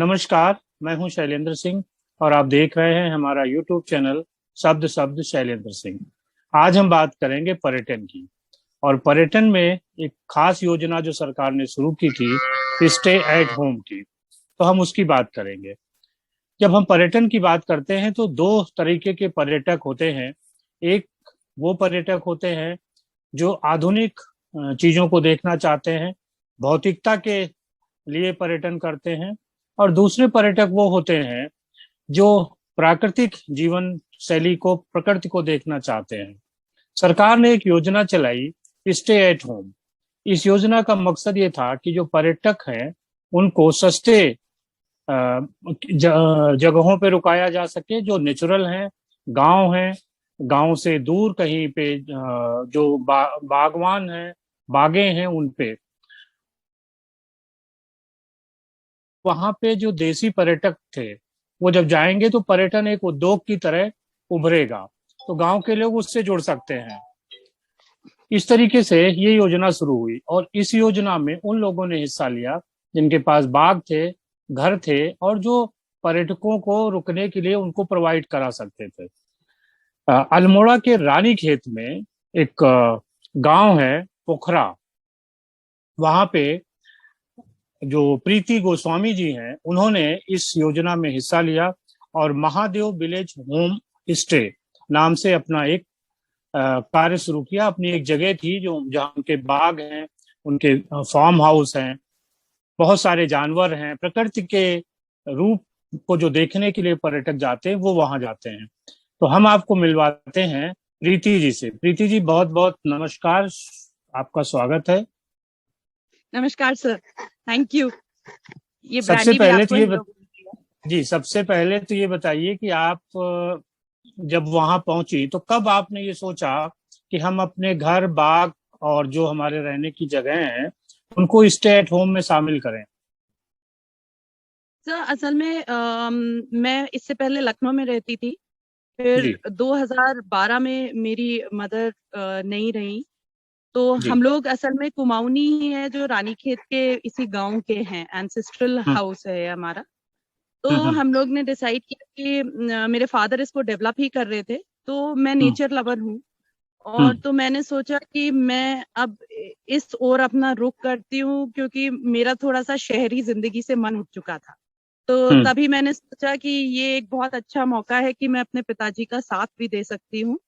नमस्कार। मैं हूं शैलेंद्र सिंह और आप देख रहे हैं हमारा यूट्यूब चैनल शब्द शब्द शैलेंद्र सिंह। आज हम बात करेंगे पर्यटन की। और पर्यटन में एक खास योजना जो सरकार ने शुरू की थी, स्टे एट होम की, तो हम उसकी बात करेंगे। जब हम पर्यटन की बात करते हैं तो दो तरीके के पर्यटक होते हैं। एक वो पर्यटक होते हैं जो आधुनिक चीजों को देखना चाहते हैं, भौतिकता के लिए पर्यटन करते हैं। और दूसरे पर्यटक वो होते हैं जो प्राकृतिक जीवन शैली को, प्रकृति को देखना चाहते हैं। सरकार ने एक योजना चलाई, स्टे एट होम। इस योजना का मकसद ये था कि जो पर्यटक हैं उनको सस्ते जगहों पे रुकाया जा सके, जो नेचुरल हैं, गांव हैं, गांव से दूर कहीं पे जो बागवान हैं, बागें हैं, उन पे वहां पे जो देसी पर्यटक थे वो जब जाएंगे तो पर्यटन एक उद्योग की तरह उभरेगा, तो गांव के लोग उससे जुड़ सकते हैं। इस तरीके से ये योजना शुरू हुई और इस योजना में उन लोगों ने हिस्सा लिया जिनके पास बाग थे, घर थे और जो पर्यटकों को रुकने के लिए उनको प्रोवाइड करा सकते थे। अल्मोड़ा के रानी खेत में एक गांव है पोखरा। वहां पे जो प्रीति गोस्वामी जी हैं उन्होंने इस योजना में हिस्सा लिया और महादेव विलेज होम स्टे नाम से अपना एक कार्य शुरू किया। अपनी एक जगह थी जो जहाँ उनके बाग हैं, उनके फार्म हाउस हैं, बहुत सारे जानवर हैं, प्रकृति के रूप को जो देखने के लिए पर्यटक जाते हैं वो वहां जाते हैं। तो हम आपको मिलवाते हैं प्रीति जी से। प्रीति जी, बहुत बहुत नमस्कार, आपका स्वागत है। नमस्कार सर, थैंक यू। ये सबसे ब्रांडी भी पहले आपको तो हेलो। जी, सबसे पहले तो ये बताइए कि आप जब वहां पहुंची तो कब आपने ये सोचा कि हम अपने घर, बाग और जो हमारे रहने की जगह हैं उनको स्टे एट होम में शामिल करें? सर असल में मैं इससे पहले लखनऊ में रहती थी। फिर जी 2012 में मेरी मदर नहीं रही, तो जी। हम लोग असल में कुमाऊनी ही है जो रानीखेत के इसी गांव के हैं। एंसेस्ट्रल हम्म हाउस है हमारा। तो हम्म हम्म हम लोग ने डिसाइड किया कि मेरे फादर इसको डेवलप ही कर रहे थे, तो मैं हम्म नेचर लवर हूँ। और हम्म तो मैंने सोचा कि मैं अब इस ओर अपना रुख करती हूँ, क्योंकि मेरा थोड़ा सा शहरी जिंदगी से मन उठ चुका था। तो हम्म तभी मैंने सोचा कि ये एक बहुत अच्छा मौका है कि मैं अपने पिताजी का साथ भी दे सकती हूँ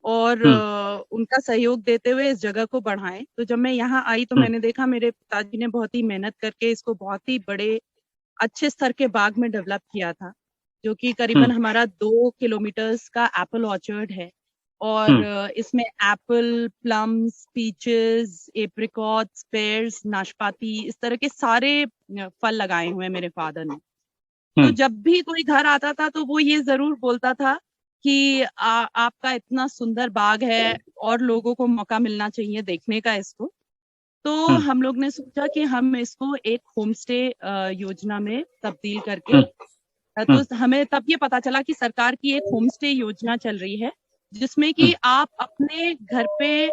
और हम्म उनका सहयोग देते हुए इस जगह को बढ़ाएं। तो जब मैं यहाँ आई तो हम्म मैंने देखा मेरे पिताजी ने बहुत ही मेहनत करके इसको बहुत ही बड़े अच्छे स्तर के बाग में डेवलप किया था, जो कि करीबन हम्म हमारा 2 किलोमीटर्स का एप्पल ऑर्चर्ड है। और हम्म इसमें Apple, plums, peaches, apricots, pairs, नाशपाती, इस तरह के सारे फल लगाए हुए हैं मेरे फादर ने। तो हम्म जब भी कोई घर आता था तो वो ये जरूर बोलता था कि आपका इतना सुंदर बाग है और लोगों को मौका मिलना चाहिए देखने का इसको। तो हम्म हम लोग ने सोचा कि हम इसको एक होम स्टे योजना में तब्दील करके हम्म हम्म तो हमें तब ये पता चला कि सरकार की एक होम स्टे योजना चल रही है, जिसमें हम्म कि आप अपने घर पे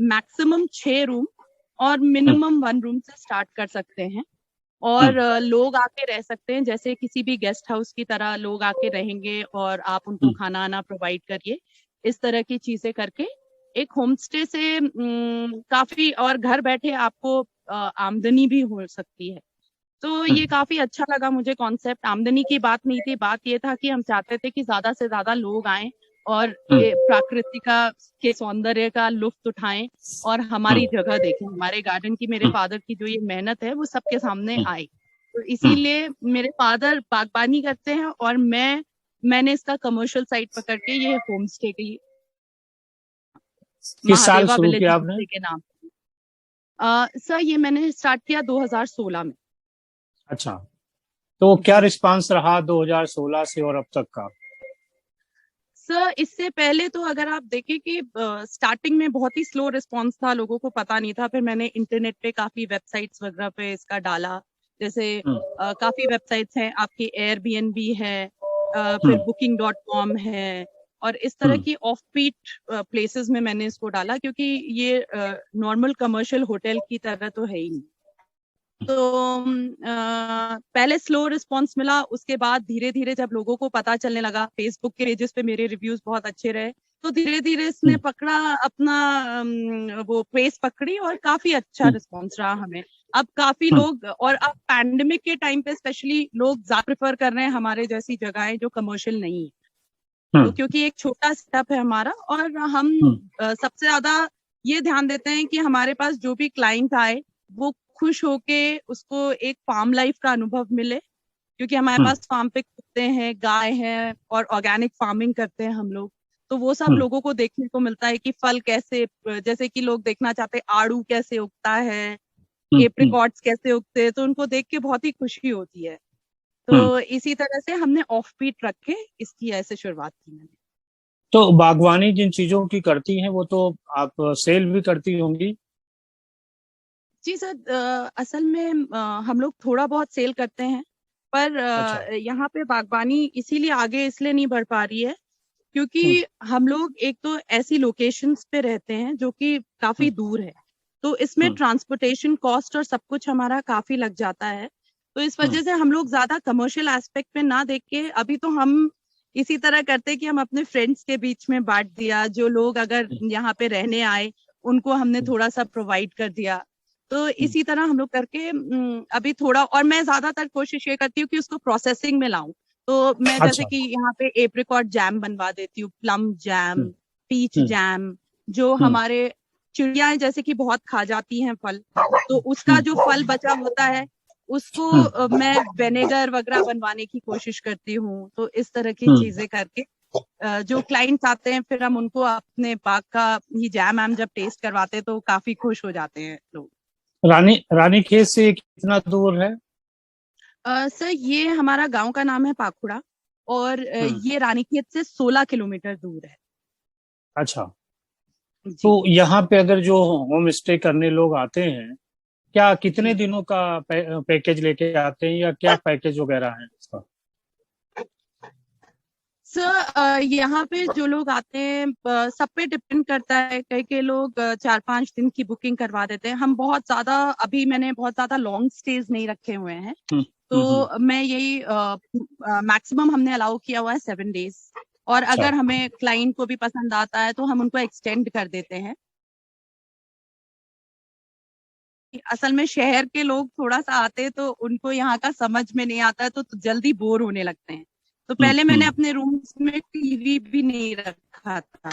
मैक्सिमम 6 रूम और हम्म मिनिमम 1 रूम से स्टार्ट कर सकते हैं। और हम्म लोग आके रह सकते हैं, जैसे किसी भी गेस्ट हाउस की तरह लोग आके रहेंगे और आप उनको हम्म खाना आना प्रोवाइड करिए। इस तरह की चीजें करके एक होम स्टे से काफी, और घर बैठे आपको आमदनी भी हो सकती है। तो ये हम्म काफी अच्छा लगा मुझे कॉन्सेप्ट। आमदनी की बात नहीं थी, बात ये था कि हम चाहते थे कि ज्यादा से ज्यादा लोग आएं और ये प्रकृति का के सौंदर्य का लुत्फ उठाएं और हमारी हम्म जगह देखें, हमारे गार्डन की, मेरे हम्म फादर की जो ये मेहनत है वो सबके सामने हम्म आए। तो हम्म। इसीलिए मेरे फादर बागबानी करते हैं और मैंने इसका कमर्शियल साइट पकड़ के ये होम स्टे की किस साल महादेवा शुरू विलेज किया होम आपने? स्टे के नाम। सर ये मैंने स्टार्ट किया 2016 में। अच्छा, तो क्या जी रिस्पांस रहा 2016 से और अब तक का? सर, इससे पहले तो अगर आप देखें कि स्टार्टिंग में बहुत ही स्लो रिस्पांस था, लोगों को पता नहीं था। फिर मैंने इंटरनेट पे काफी वेबसाइट्स वगैरह पे इसका डाला, जैसे हम्म काफी वेबसाइट्स हैं आपकी, एयरबीएनबी है, फिर हम्म booking.com है, और इस तरह हम्म की ऑफ बीट प्लेसेस में मैंने इसको डाला, क्योंकि ये नॉर्मल कमर्शियल होटल की तरह तो है ही नहीं। तो पहले स्लो रिस्पॉन्स मिला, उसके बाद धीरे धीरे जब लोगों को पता चलने लगा, फेसबुक के पेजेस पे मेरे रिव्यूज बहुत अच्छे रहे, तो धीरे धीरे इसने पकड़ा अपना वो पेस पकड़ी और काफी अच्छा रिस्पॉन्स रहा हमें। अब काफी लोग, और अब पैंडेमिक के टाइम पे स्पेशली लोग ज्यादा प्रेफर कर रहे हैं हमारे जैसी जगहें जो कमर्शियल नहीं है। तो क्योंकि एक छोटा सेटअप है हमारा, और हम सबसे ज्यादा ये ध्यान देते हैं कि हमारे पास जो भी क्लाइंट आए वो खुश होके उसको एक फार्म लाइफ का अनुभव मिले, क्योंकि हमारे पास फार्म पे कुत्ते हैं, गाय हैं, और ऑर्गेनिक फार्मिंग करते हैं हम लोग। तो वो सब लोगों को देखने को मिलता है कि फल कैसे, जैसे कि लोग देखना चाहते हैं आड़ू कैसे उगता है, एप्रिकॉट्स कैसे उगते हैं, तो उनको देख के बहुत ही खुशी होती है। तो इसी तरह से हमने ऑफ बीट रख के इसकी ऐसे शुरुआत की मैंने। तो बागवानी जिन चीजों की करती हैं वो तो आप सेल भी करती होंगी? जी सर, असल में हम लोग थोड़ा बहुत सेल करते हैं, पर अच्छा। यहाँ पे बागवानी इसीलिए आगे इसलिए नहीं बढ़ पा रही है क्योंकि हम लोग एक तो ऐसी लोकेशंस पे रहते हैं जो कि काफी दूर है, तो इसमें ट्रांसपोर्टेशन कॉस्ट और सब कुछ हमारा काफी लग जाता है। तो इस वजह से हम लोग ज्यादा कमर्शियल एस्पेक्ट पे ना देख के अभी तो हम इसी तरह करते कि हम अपने फ्रेंड्स के बीच में बांट दिया, जो लोग अगर यहाँ पे रहने आए उनको हमने थोड़ा सा प्रोवाइड कर दिया। तो इसी तरह हम लोग करके अभी थोड़ा, और मैं ज्यादातर कोशिश ये करती हूँ कि उसको प्रोसेसिंग में लाऊं। तो मैं जैसे अच्छा। कि यहाँ पे एप्रिकॉट जैम बनवा देती हूँ, प्लम जैम, पीच जैम, जो हमारे चिड़ियाएं जैसे कि बहुत खा जाती हैं फल, तो उसका जो फल बचा होता है उसको मैं विनेगर वगैरह बनवाने की कोशिश करती हूँ। तो इस तरह की चीजें करके जो क्लाइंट्स आते हैं फिर हम उनको अपने बाग का ये जैम एम जब टेस्ट करवाते हैं तो काफी खुश हो जाते हैं लोग। रानीखेत से कितना दूर है? सर ये हमारा गांव का नाम है पाखुड़ा, और ये रानीखेत से 16 किलोमीटर दूर है। अच्छा। तो जी यहाँ पे अगर जो होम स्टे करने लोग आते हैं, क्या कितने जी दिनों का पैकेज लेके आते हैं या क्या पैकेज वगैरह है इसका? सर, यहाँ पे जो लोग आते हैं सब पे डिपेंड करता है। कई कई लोग 4-5 दिन की बुकिंग करवा देते हैं। हम बहुत ज्यादा, अभी मैंने बहुत ज्यादा लॉन्ग स्टेज नहीं रखे हुए हैं, तो मैं यही मैक्सिमम हमने अलाउ किया हुआ है 7 डेज, और अच्छा। अगर हमें क्लाइंट को भी पसंद आता है तो हम उनको एक्सटेंड कर देते हैं। असल में शहर के लोग थोड़ा सा आते हैं तो उनको यहाँ का समझ में नहीं आता है, तो जल्दी बोर होने लगते हैं। तो पहले मैंने अपने रूम्स में टीवी भी नहीं रखा था,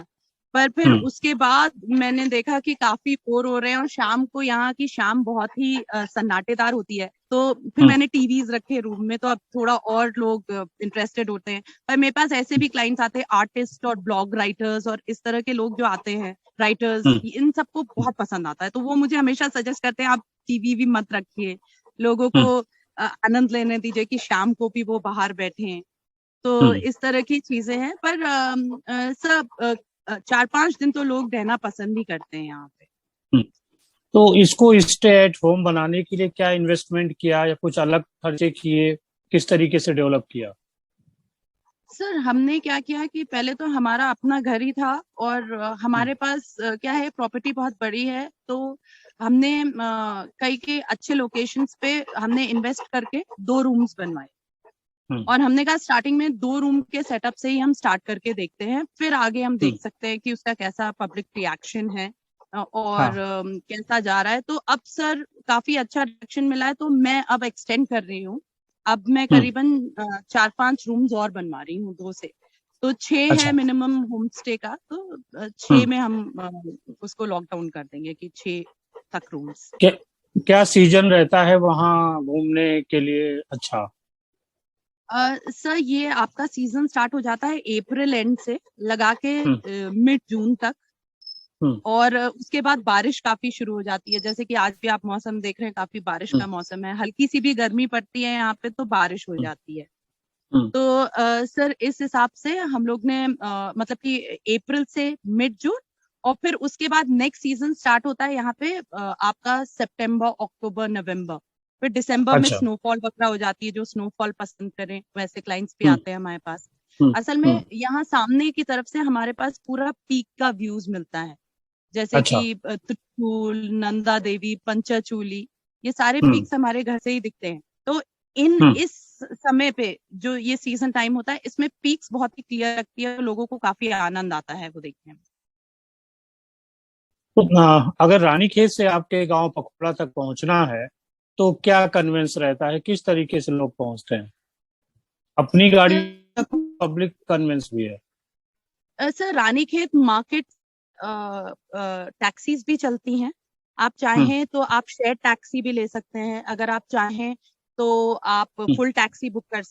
पर फिर उसके बाद मैंने देखा कि काफी बोर हो रहे हैं, और शाम को यहाँ की शाम बहुत ही सन्नाटेदार होती है, तो फिर मैंने टीवीज रखे रूम में, तो अब थोड़ा और लोग इंटरेस्टेड होते हैं। पर मेरे पास ऐसे भी क्लाइंट्स आते हैं, आर्टिस्ट और ब्लॉग राइटर्स और इस तरह के लोग जो आते हैं, राइटर्स, इन सबको बहुत पसंद आता है, तो वो मुझे हमेशा सजेस्ट करते हैं आप टीवी भी मत रखिए, लोगों को आनंद लेने दीजिए कि शाम को भी वो बाहर बैठे। तो इस तरह की चीजें हैं, पर सब 4-5 दिन तो लोग रहना पसंद ही करते हैं यहाँ पे। तो इसको स्टे एट होम बनाने के लिए क्या इन्वेस्टमेंट किया या कुछ अलग खर्चे किए, किस तरीके से डेवलप किया? सर हमने क्या किया कि पहले तो हमारा अपना घर ही था, और हमारे पास क्या है, प्रॉपर्टी बहुत बड़ी है, तो हमने कई के अच्छे लोकेशंस पे हमने इन्वेस्ट करके 2 रूम्स बनवाए, और हमने कहा स्टार्टिंग में 2 रूम के सेटअप से ही हम स्टार्ट करके देखते हैं, फिर आगे हम देख सकते हैं कि उसका कैसा पब्लिक रिएक्शन है और कैसा जा रहा है। तो अब सर काफी अच्छा रिएक्शन मिला है, तो मैं अब एक्सटेंड कर रही हूँ। अब मैं करीबन 4-5 रूम्स और बनवा रही हूँ, 2 से, तो 6 अच्छा। है मिनिमम होम स्टे का, तो 6 में हम उसको लॉकडाउन कर देंगे कि 6 तक रूम्स। क्या क्या सीजन रहता है वहाँ घूमने के लिए? अच्छा। सर ये आपका सीजन स्टार्ट हो जाता है अप्रैल एंड से लगा के मिड जून तक, और उसके बाद बारिश काफी शुरू हो जाती है, जैसे कि आज भी आप मौसम देख रहे हैं, काफी बारिश का मौसम है, हल्की सी भी गर्मी पड़ती है यहाँ पे तो बारिश हो जाती है। तो सर इस हिसाब से हम लोग ने मतलब कि अप्रैल से मिड जून, और फिर उसके बाद नेक्स्ट सीजन स्टार्ट होता है यहाँ पे आपका सितंबर, अक्टूबर, नवंबर, फिर दिसंबर में अच्छा। स्नोफॉल वगैरह हो जाती है। जो स्नोफॉल पसंद करें वैसे क्लाइंट्स भी आते हैं हमारे पास। असल में यहाँ सामने की तरफ से हमारे पास पूरा पीक का व्यूज मिलता है, जैसे अच्छा। कि त्रिशूल, नंदा देवी, पंचचूली, ये सारे हम्म पीक्स हमारे घर से ही दिखते हैं। तो इन हम्म। इस समय पे जो ये सीजन टाइम होता है, इसमें पीक्स बहुत ही क्लियर लगती है, लोगों को काफी आनंद आता है वो देखने में। तो अगर रानीखेत से आपके गांव पखोड़ा तक पहुंचना है तो क्या कन्वेंस रहता है, किस तरीके से लोग पहुंचते हैं? अपनी गाड़ी, सर पब्लिक कन्वेंस भी है? सर रानीखेत मार्केट टैक्सीज भी चलती हैं। आप हम्म चाहें तो आप शेयर टैक्सी भी ले सकते हैं, अगर आप चाहें तो आप हम्म फुल टैक्सी बुक कर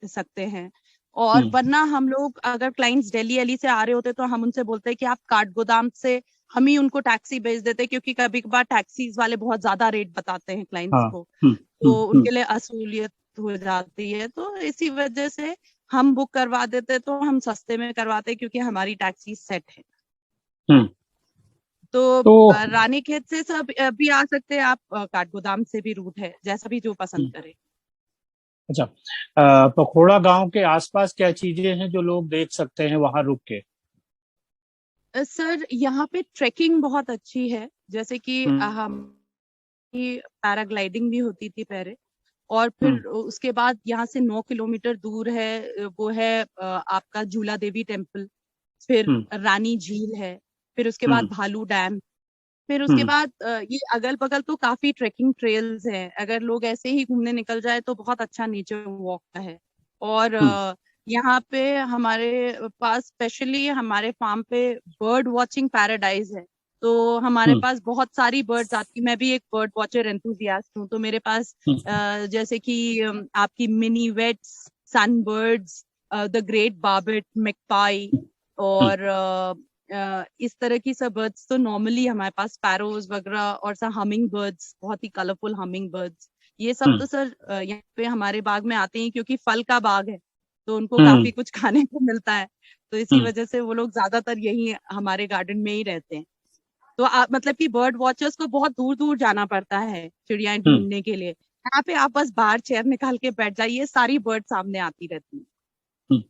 सकते हैं। और हम्म वरना हम लोग अगर क्लाइंट्स दिल्ली दिल्ली से आ रहे होते तो हम उनसे बोलते हैं कि आप काठगोदाम से हम ही उनको टैक्सी भेज देते हैं, क्योंकि कभी कभार टैक्सीज वाले बहुत ज्यादा रेट बताते हैं क्लाइंट्स हाँ। को, हम्म तो उनके लिए असूलियत हो जाती है। तो इसी वजह से हम बुक करवा देते, तो हम सस्ते में करवाते क्योंकि हमारी टैक्सी सेट है। हम्म। तो तो रानीखेत से सब भी आ सकते हैं आप, काठगोदाम से भी रूट है, जैसा भी जो पसंद करे। अच्छा, पखोड़ा गांव के आसपास क्या चीजें हैं जो लोग देख सकते हैं वहां रुक के? सर यहाँ पे ट्रेकिंग बहुत अच्छी है, जैसे कि हम्म हम पैराग्लाइडिंग भी होती थी पहले। और हम्म फिर उसके बाद यहाँ से 9 किलोमीटर दूर है, वो है आपका झूला देवी टेम्पल। फिर हम्म रानी झील है। फिर उसके बाद हम्म भालू डैम। फिर उसके हम्म बाद ये अगल बगल तो काफी ट्रेकिंग ट्रेल्स हैं, अगर लोग ऐसे ही घूमने निकल जाए तो बहुत अच्छा नेचर वॉक का है। और हम्म यहाँ पे हमारे पास स्पेशली हमारे फार्म पे बर्ड वॉचिंग पैराडाइज है। तो हमारे हम्म पास बहुत सारी बर्ड्स आती, मैं भी एक बर्ड वॉचर एंथुजियास्ट हूँ, तो मेरे पास हम्म जैसे कि आपकी minivets, sunbirds, the great barbet, magpie, हम्म और इस तरह की सब बर्ड्स तो नॉर्मली हमारे पास स्पैरोज वगैरह, और सब हमिंग बर्ड्स, बहुत ही कलरफुल हमिंग बर्ड्स, ये सब हम्म तो सर यहाँ पे हमारे बाग में आते हैं, क्योंकि फल का बाग है तो उनको हम्म काफी कुछ खाने को मिलता है। तो इसी हम्म वजह से वो लोग ज्यादातर यही हमारे गार्डन में ही रहते हैं। तो आप मतलब कि बर्ड वॉचर्स को बहुत दूर दूर जाना पड़ता है चिड़ियाएं हम्म ढूंढने के लिए, यहाँ पे आप बस बाहर चेयर निकाल के बैठ जाइए, सारी बर्ड सामने आती रहती है। हम्म।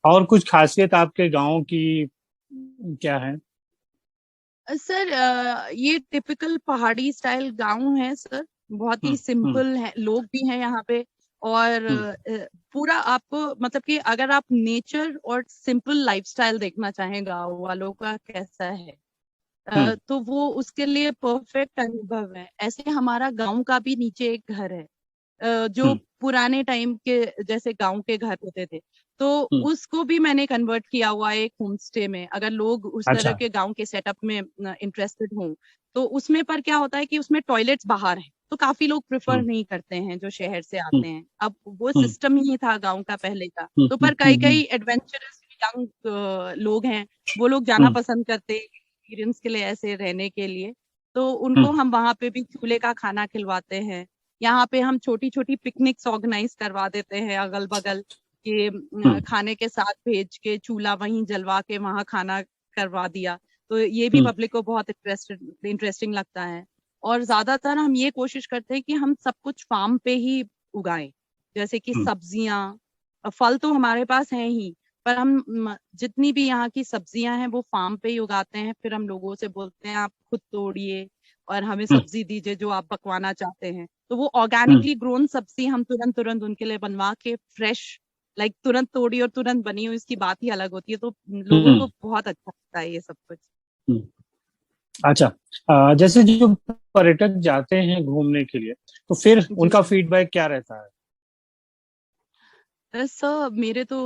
और कुछ खासियत आपके गांव की क्या है? सर ये टिपिकल पहाड़ी स्टाइल गांव है सर, बहुत ही हम्म सिंपल है, लोग भी हैं यहाँ पे। और हम्म पूरा आपको मतलब कि अगर आप नेचर और सिंपल लाइफस्टाइल देखना चाहें गांव वालों का कैसा है, हम्म तो वो उसके लिए परफेक्ट अनुभव है। ऐसे हमारा गांव का भी नीचे एक घर है, जो हम्म पुराने टाइम के जैसे गांव के घर होते थे, तो हम्म। उसको भी मैंने कन्वर्ट किया हुआ है एक होम स्टे में, अगर लोग उस तरह अच्छा। के गांव के सेटअप में इंटरेस्टेड हों। तो उसमें पर क्या होता है कि उसमें टॉयलेट्स बाहर हैं, तो काफी लोग प्रेफर हम्म नहीं करते हैं जो शहर से हम्म आते हैं, अब वो हम्म सिस्टम ही था गांव का पहले का। हम्म तो हम्म पर कई हम्म कई एडवेंचरस यंग लोग हैं, वो लोग जाना हम्म पसंद करते हैं एक्सपीरियंस के लिए, ऐसे रहने के लिए। तो हम्म उनको हम वहां पे भी चूल्हे का खाना खिलवाते हैं। यहाँ पे हम छोटी छोटी पिकनिक्स ऑर्गेनाइज करवा देते हैं अगल बगल के, हम्म खाने के साथ भेज के चूल्हा वहीं जलवा के वहां खाना करवा दिया। तो ये भी हम्म पब्लिक को बहुत इंटरेस्टिंग लगता है। और ज्यादातर हम ये कोशिश करते हैं कि हम सब कुछ फार्म पे ही उगाएं, जैसे कि हम्म सब्जियां, फल तो हमारे पास हैं ही, पर हम जितनी भी यहाँ की सब्जियां हैं वो फार्म पे ही उगाते हैं। फिर हम लोगों से बोलते हैं आप खुद तोड़िए और हमें हम्म सब्जी दीजिए जो आप पकवाना चाहते हैं, तो वो हम्म ऑर्गेनिकली ग्रोन सब्जी हम तुरंत तुरंत उनके लिए बनवा के फ्रेश, लाइक तुरंत तोड़ी और तुरंत बनी हुई, इसकी बात ही अलग होती है। तो लोगों हम्म को बहुत अच्छा लगता है ये सब कुछ। हम्म। अच्छा, जैसे जो पर्यटक जाते हैं घूमने के लिए तो फिर जी उनका सर। फीडबैक क्या रहता है? सर मेरे तो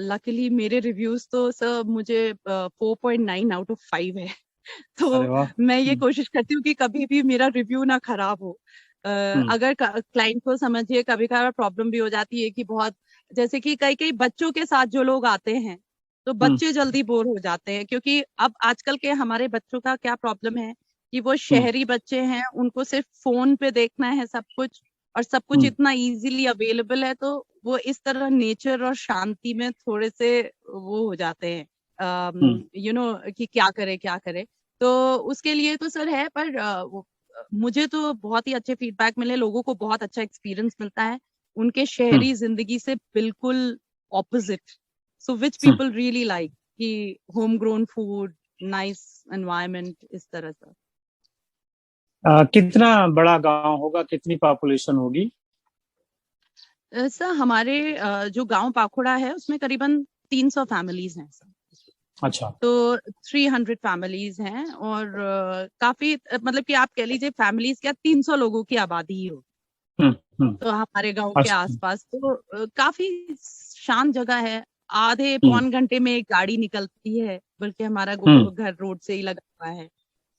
लकीली मेरे रिव्यूज तो सर मुझे 4.9 आउट ऑफ 5 है। अरे तो वाह। मैं ये कोशिश करती हूँ कि कभी भी मेरा रिव्यू ना खराब हो। हम्म अगर क्लाइंट को समझिए कभी कभार प्रॉब्लम भी हो जाती है कि बहुत, जैसे कि कई कई बच्चों के साथ जो लोग आते हैं, तो हम्म बच्चे जल्दी बोर हो जाते हैं, क्योंकि अब आजकल के हमारे बच्चों का क्या प्रॉब्लम है कि वो हम्म शहरी बच्चे हैं, उनको सिर्फ फोन पे देखना है सब कुछ, और सब कुछ हम्म इतना इजीली अवेलेबल है, तो वो इस तरह नेचर और शांति में थोड़े से वो हो जाते हैं, हम्म कि क्या करे क्या करे। तो उसके लिए तो सर है, पर मुझे तो बहुत ही अच्छे फीडबैक मिले, लोगों को बहुत अच्छा एक्सपीरियंस मिलता है उनके हम्म शहरी जिंदगी से बिल्कुल ऑपोजिट। सो विच हम्म। पीपल रियली लाइक कि home grown food, nice environment, इस तरह से। कितना बड़ा गांव होगा, कितनी पॉपुलेशन होगी? सर हमारे जो गांव पाखुड़ा है उसमें करीबन 300 फैमिलीज हैं सर। अच्छा। तो 300 फैमिलीज हैं और काफी मतलब कि आप कह लीजिए फैमिलीज क्या 300 लोगों की आबादी ही हो। हम्म। हम्म। तो हमारे गांव के अच्छा। आसपास तो काफी शांत जगह है। आधे हम्म। पौन घंटे में एक गाड़ी निकलती है, बल्कि हमारा हम्म। घर रोड से ही लगा हुआ है।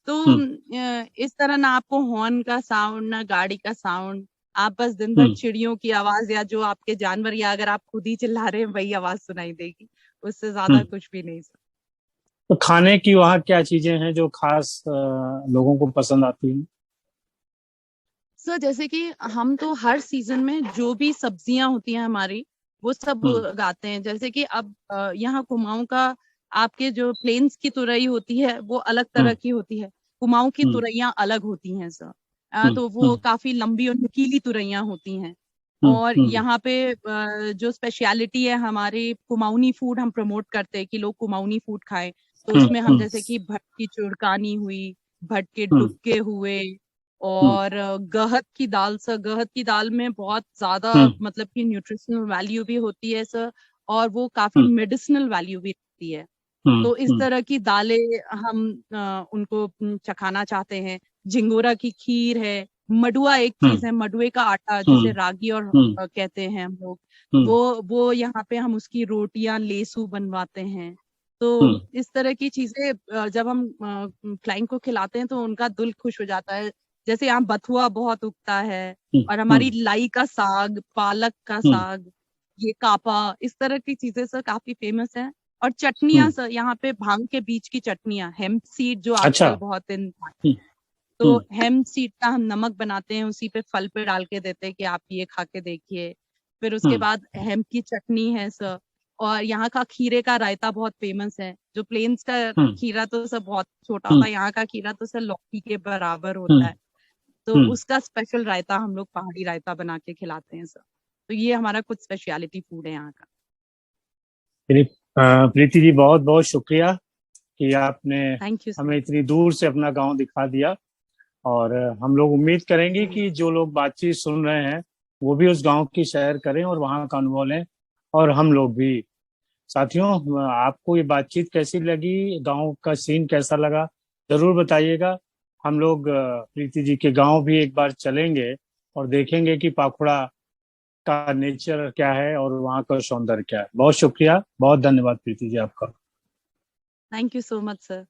तो हम्म। इस तरह ना आपको हॉर्न का साउंड ना गाड़ी का साउंड, आप बस दिन भर हम्म। चिड़ियों की आवाज या जो आपके जानवर या अगर आप खुद ही चिल्ला रहे हैं वही आवाज सुनाई देगी। उससे ज्यादा हम्म। कुछ भी नहीं। तो खाने की वहाँ क्या चीजें हैं जो खास लोगों को पसंद आती हैं? सर जैसे कि हम तो हर सीजन में जो भी सब्जियां होती हैं हमारी वो सब हम्म। उगाते हैं। जैसे कि अब यहाँ कुमाऊं का आपके जो प्लेन्स की तुरई होती है वो अलग तरह हम्म। की होती है। कुमाऊं की हम्म। तुरैयां अलग होती हैं सर। हम्म। तो वो हम्म। काफी लंबी और नुकीली तुरैयां होती हैं। हम्म। और हम्म। यहाँ पे जो स्पेशलिटी है हमारे कुमाऊनी फूड हम प्रमोट करते हैं कि लोग कुमाऊनी फूड खाएं। तो हम्म। उसमें हम हम्म। जैसे कि भट की चुड़कानी हुई, भट के हम्म। डुबके हुए, हम्म। और गहत की दाल सर। गहत की दाल में बहुत ज्यादा हम्म। मतलब कि न्यूट्रिशनल वैल्यू भी होती है सर, और वो काफी हम्म। मेडिसिनल वैल्यू भी होती है। हम्म। तो इस हम्म। तरह की दालें हम उनको चखाना चाहते हैं। झिंगोरा की खीर है। मडुआ एक हम्म। चीज है, मडुए का आटा जिसे हम्म। रागी और हम्म। कहते हैं हम लोग। हम्म। वो यहाँ पे हम उसकी रोटियां लेसू बनवाते हैं। तो हम्म। इस तरह की चीजें जब हम क्लाइंट को खिलाते हैं तो उनका दिल खुश हो जाता है। जैसे यहाँ बथुआ बहुत उगता है, और हमारी हम्म। लाई का साग, पालक का हम्म। साग, ये कापा, इस तरह की चीजें सर काफी फेमस है। और चटनियां हम्म। सर यहाँ पे भांग के बीज की चटनियां, हेम्प सीड जो अच्छा। आजकल बहुत इन, हम्म। तो हम्म। हेम्प सीड का हम नमक बनाते हैं, उसी पे फल पे डाल के देते हैं कि आप ये खा के देखिए। फिर उसके हम्म। बाद हेम्प की चटनी है सर। और यहाँ का खीरे का रायता बहुत फेमस है। जो प्लेन्स का हम्म। खीरा तो सर बहुत छोटा हम्म। होता है, यहाँ का खीरा तो सर लौकी के बराबर होता हम्म। है। तो हम्म। उसका स्पेशल रायता हम लोग पहाड़ी रायता बना के खिलाते हैं सर। तो ये हमारा कुछ स्पेशलिटी फूड है यहाँ का। प्रीति जी, बहुत बहुत शुक्रिया कि आपने थैंक यू सर। हमें इतनी दूर से अपना गांव दिखा दिया। और हम लोग उम्मीद करेंगे जी कि जो लोग बातचीत सुन रहे हैं वो भी उस गांव की सैर करें और वहां का अनुभव लें, और हम लोग भी। साथियों, आपको ये बातचीत कैसी लगी, गांव का सीन कैसा लगा, जरूर बताइएगा। हम लोग प्रीति जी के गांव भी एक बार चलेंगे और देखेंगे कि पाखुड़ा का नेचर क्या है और वहाँ का सौंदर्य क्या है। बहुत शुक्रिया, बहुत धन्यवाद प्रीति जी आपका। Thank you so much sir.